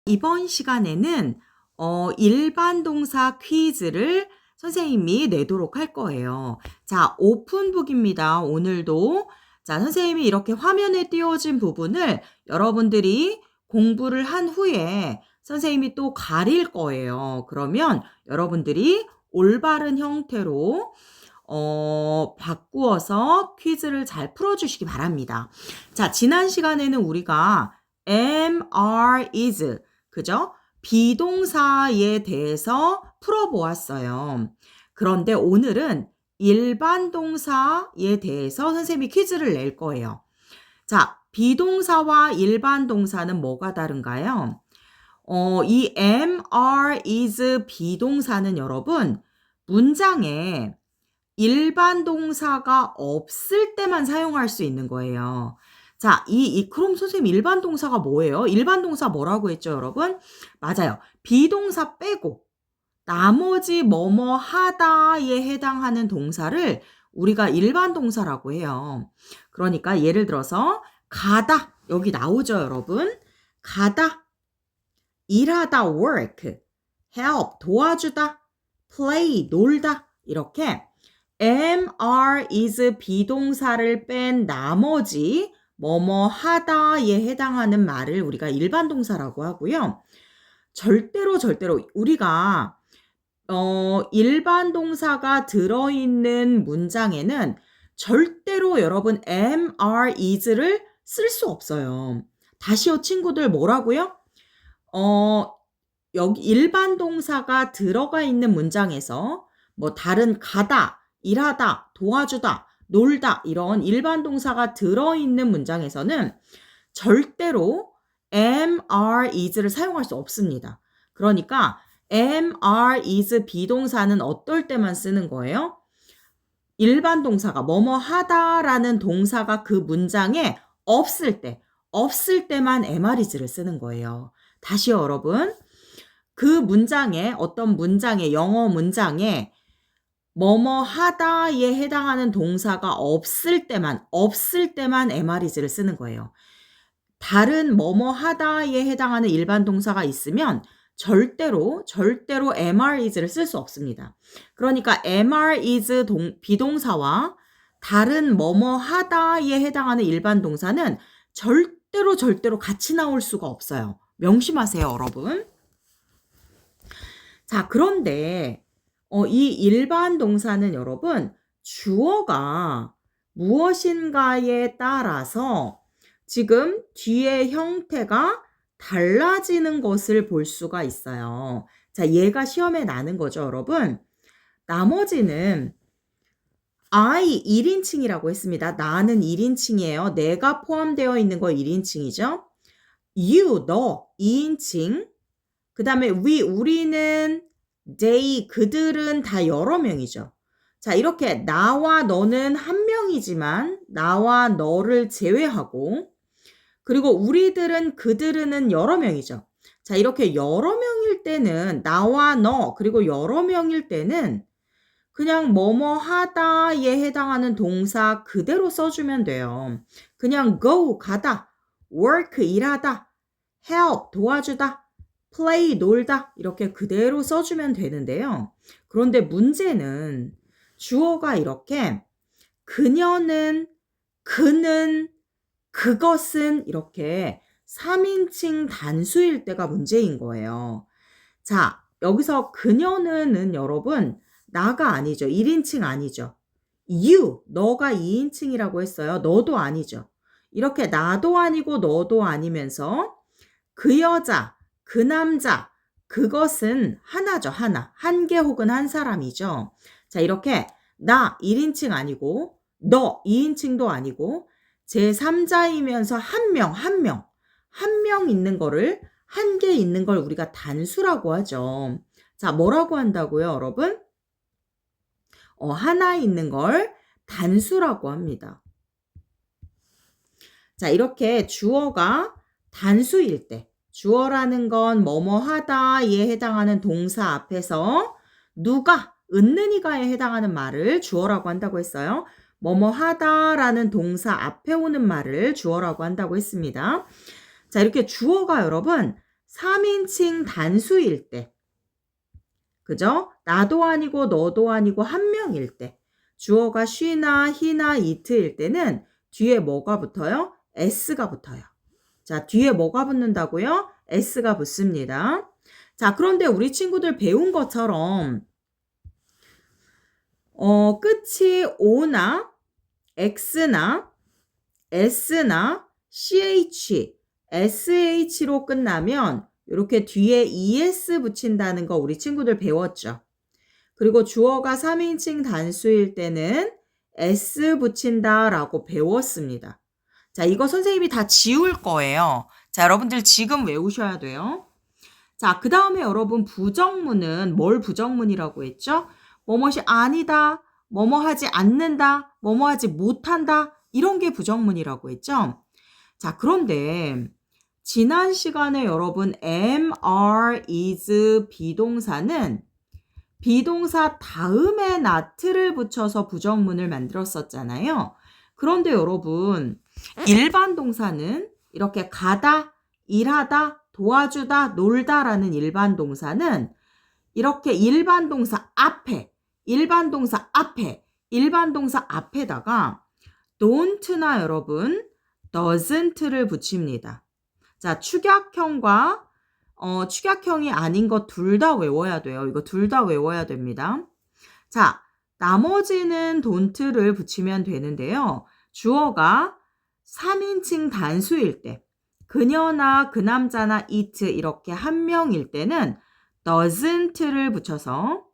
이번 시간에는 일반 동사 퀴즈를 선생님이 내도록 할 거예요. 자, 오픈북입니다. 오늘도. 자, 선생님이 이렇게 화면에 띄워진 부분을 여러분들이 공부를 한 후에 선생님이 또 가릴 거예요. 그러면 여러분들이 올바른 형태로 바꾸어서 퀴즈를 잘 풀어주시기 바랍니다. 자, 지난 시간에는 우리가 am, are, is 그죠? 비동사에 대해서 풀어보았어요. 그런데 오늘은 일반 동사에 대해서 선생님이 퀴즈를 낼 거예요. 자, 비동사와 일반 동사는 뭐가 다른가요? 이 am, are, is 비동사는 여러분 문장에 일반 동사가 없을 때만 사용할 수 있는 거예요. 자, 그럼 선생님 일반 동사가 뭐예요? 일반 동사 뭐라고 했죠, 여러분? 맞아요. 비동사 빼고 나머지 뭐뭐 하다에 해당하는 동사를 우리가 일반 동사라고 해요. 그러니까 예를 들어서 가다 여기 나오죠, 여러분? 가다, 일하다 work, help 도와주다, play 놀다 이렇게 am, are, is 비동사를 뺀 나머지 뭐뭐 하다에 해당하는 말을 우리가 일반 동사라고 하고요. 절대로 우리가 일반 동사가 들어있는 문장에는 절대로 여러분 am, are, is를 쓸 수 없어요. 다시요 친구들 뭐라고요? 여기 일반 동사가 들어가 있는 문장에서 뭐 다른 가다, 일하다, 도와주다, 놀다 이런 일반 동사가 들어있는 문장에서는 절대로 am, are, is를 사용할 수 없습니다. 그러니까 am, are, is 비동사는 어떨 때만 쓰는 거예요? 일반 동사가 뭐뭐 하다라는 동사가 그 문장에 없을 때만 am, are, is를 쓰는 거예요. 다시요, 여러분. 그 문장에 어떤 문장에 영어 문장에 뭐뭐 하다에 해당하는 동사가 없을 때만 am, are, is를 쓰는 거예요. 다른 뭐뭐 하다에 해당하는 일반 동사가 있으면 절대로 am, are, is를 쓸 수 없습니다. 그러니까 am, are, is 비동사와 다른 뭐뭐 하다에 해당하는 일반 동사는 절대로 같이 나올 수가 없어요. 명심하세요, 여러분. 자, 그런데 이 일반 동사는 여러분 주어가 무엇인가에 따라서 지금 뒤의 형태가 달라지는 것을 볼 수가 있어요. 자, 얘가 시험에 나는 거죠, 여러분. 나머지는 I 1인칭이라고 했습니다. 나는 1인칭이에요. 내가 포함되어 있는 거 1인칭이죠. You, 너 2인칭. 그 다음에 우리는 they, 그들은 다 여러 명이죠. 자, 이렇게 나와 너는 한 명이지만 나와 너를 제외하고 그리고 우리들은 그들은 여러 명이죠. 자, 이렇게 여러 명일 때는 나와 너 그리고 여러 명일 때는 그냥 뭐뭐 하다에 해당하는 동사 그대로 써주면 돼요. 그냥 go, 가다, work, 일하다, help, 도와주다, play, 놀다 이렇게 그대로 써주면 되는데요. 그런데 문제는 주어가 이렇게 그녀는, 그는, 그것은 이렇게 3인칭 단수일 때가 문제인 거예요. 자, 여기서 그녀는은 여러분 나가 아니죠. 1인칭 아니죠. you, 너가 2인칭이라고 했어요. 너도 아니죠. 이렇게 나도 아니고 너도 아니면서 그 여자, 그 남자, 그것은 하나죠. 하나. 한 개 혹은 한 사람이죠. 자, 이렇게 나 1인칭 아니고 너 2인칭도 아니고 제3자이면서 한 명 있는 거를 한 개 있는 걸 우리가 단수라고 하죠. 자, 뭐라고 한다고요, 여러분? 하나 있는 걸 단수라고 합니다. 자, 이렇게 주어가 단수일 때 주어라는 건 뭐뭐 하다에 해당하는 동사 앞에서 누가, 은는이가에 해당하는 말을 주어라고 한다고 했어요. 뭐뭐 하다라는 동사 앞에 오는 말을 주어라고 한다고 했습니다. 자, 이렇게 주어가 여러분 3인칭 단수일 때, 그죠? 나도 아니고 너도 아니고 한 명일 때, 주어가 she나 he나 it일 때는 뒤에 뭐가 붙어요? s가 붙어요. 자, 뒤에 뭐가 붙는다고요? s가 붙습니다. 자, 그런데 우리 친구들 배운 것처럼 끝이 o나 x나 s나 ch, sh로 끝나면 이렇게 뒤에 es 붙인다는 거 우리 친구들 배웠죠. 그리고 주어가 3인칭 단수일 때는 s 붙인다라고 배웠습니다. 자, 이거 선생님이 다 지울 거예요. 자, 여러분들 지금 외우셔야 돼요. 자, 그 다음에 여러분 부정문은 뭘 부정문이라고 했죠? 뭐뭇이 아니다, 뭐뭐 하지 않는다, 뭐뭐 하지 못한다, 이런 게 부정문이라고 했죠? 자, 그런데 지난 시간에 여러분 am, are, is 비동사는 비동사 다음에 not를 붙여서 부정문을 만들었었잖아요. 그런데 여러분 일반 동사는 이렇게 가다, 일하다, 도와주다, 놀다라는 일반 동사는 이렇게 일반 동사 앞에, 일반 동사 앞에다가 don't나 여러분 doesn't를 붙입니다. 자, 축약형과 축약형이 아닌 거 둘 다 외워야 돼요. 이거 둘 다 외워야 됩니다. 자, 나머지는 don't를 붙이면 되는데요. 주어가 3인칭 단수일 때, 그녀나 그 남자나 it 이렇게 한 명일 때는 doesn't를 붙여서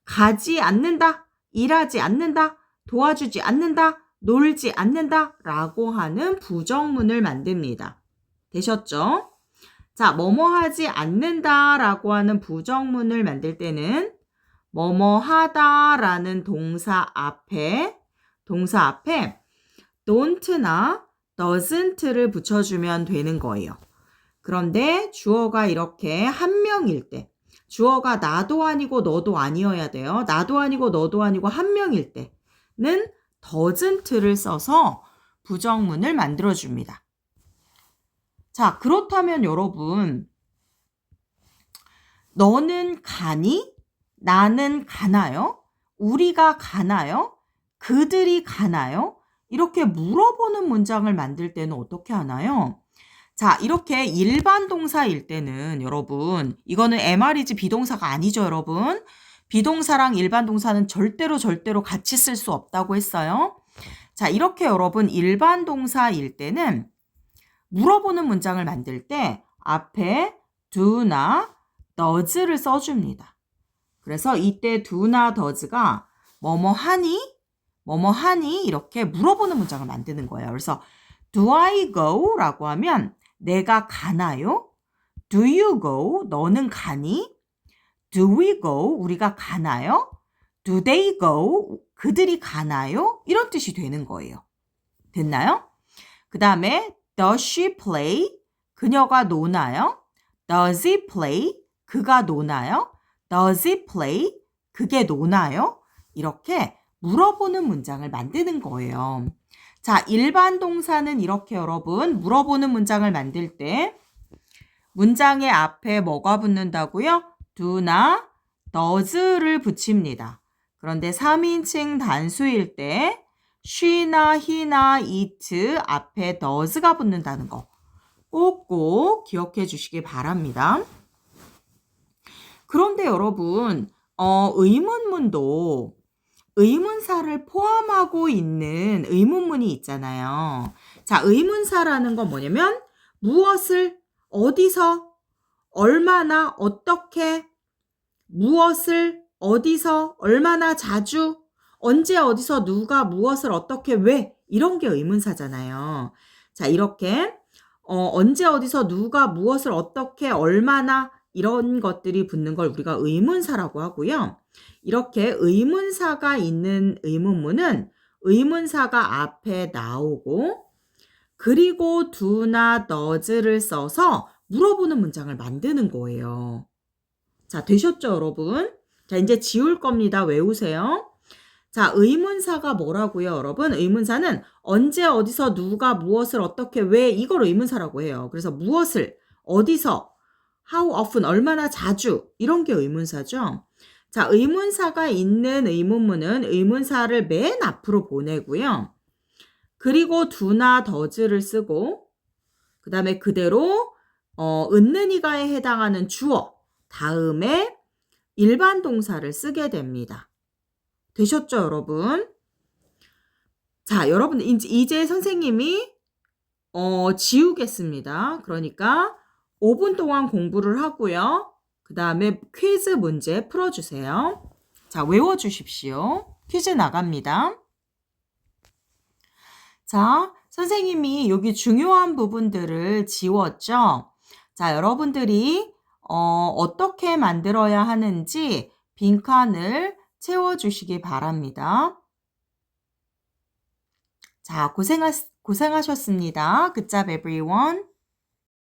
가지 않는다, 일하지 않는다, 도와주지 않는다, 놀지 않는다 라고 하는 부정문을 만듭니다. 되셨죠? 자, 뭐뭐 하지 않는다 라고 하는 부정문을 만들 때는 뭐뭐 하다 라는 동사 앞에 don't나 doesn't를 붙여주면 되는 거예요. 그런데 주어가 이렇게 한 명일 때, 주어가 나도 아니고 너도 아니어야 돼요. 나도 아니고 너도 아니고 한 명일 때는 doesn't를 써서 부정문을 만들어줍니다. 자, 그렇다면 여러분, 너는 가니? 나는 가나요? 우리가 가나요? 그들이 가나요? 이렇게 물어보는 문장을 만들 때는 어떻게 하나요? 자, 이렇게 일반 동사일 때는 여러분, 이거는 MR이지 비동사가 아니죠, 여러분. 비동사랑 일반 동사는 절대로 같이 쓸 수 없다고 했어요. 자, 이렇게 여러분 일반 동사일 때는 물어보는 문장을 만들 때 앞에 do나 does를 써줍니다. 그래서 이때 do나 does가 뭐뭐 하니? 뭐뭐 하니? 이렇게 물어보는 문장을 만드는 거예요. 그래서 do I go? 라고 하면 내가 가나요? do you go? 너는 가니? do we go? 우리가 가나요? do they go? 그들이 가나요? 이런 뜻이 되는 거예요. 됐나요? 그 다음에 does she play? 그녀가 노나요? does he play? 그가 노나요? does he play? 그게 노나요? 이렇게 물어보는 문장을 만드는 거예요. 자, 일반 동사는 이렇게 여러분 물어보는 문장을 만들 때 문장의 앞에 뭐가 붙는다고요? do나 does를 붙입니다. 그런데 3인칭 단수일 때 she나 he나 it 앞에 does가 붙는다는 거 꼭꼭 기억해 주시기 바랍니다. 그런데 여러분 의문문도 의문사를 포함하고 있는 의문문이 있잖아요. 자, 의문사라는 건 뭐냐면 무엇을, 어디서, 얼마나, 어떻게, 무엇을, 어디서, 얼마나 자주, 언제, 어디서, 누가, 무엇을, 어떻게, 왜 이런 게 의문사잖아요. 자, 이렇게 언제, 어디서, 누가, 무엇을, 어떻게, 얼마나 이런 것들이 붙는 걸 우리가 의문사라고 하고요. 이렇게 의문사가 있는 의문문은 의문사가 앞에 나오고 그리고 do나 does를 써서 물어보는 문장을 만드는 거예요. 자, 되셨죠, 여러분? 자, 이제 지울 겁니다. 외우세요. 자, 의문사가 뭐라고요, 여러분? 의문사는 언제, 어디서, 누가, 무엇을, 어떻게, 왜 이걸 의문사라고 해요. 그래서 무엇을, 어디서, how often, 얼마나 자주, 이런 게 의문사죠. 자, 의문사가 있는 의문문은 의문사를 맨 앞으로 보내고요. 그리고 do나 does를 쓰고 그 다음에 그대로 은는이가에 해당하는 주어 다음에 일반 동사를 쓰게 됩니다. 되셨죠, 여러분? 자, 여러분 이제 선생님이 지우겠습니다. 그러니까 5분 동안 공부를 하고요. 그 다음에 퀴즈 문제 풀어주세요. 자, 외워주십시오. 퀴즈 나갑니다. 자, 선생님이 여기 중요한 부분들을 지웠죠? 자, 여러분들이 어떻게 만들어야 하는지 빈칸을 채워주시기 바랍니다. 자, 고생하셨습니다. Good job, everyone.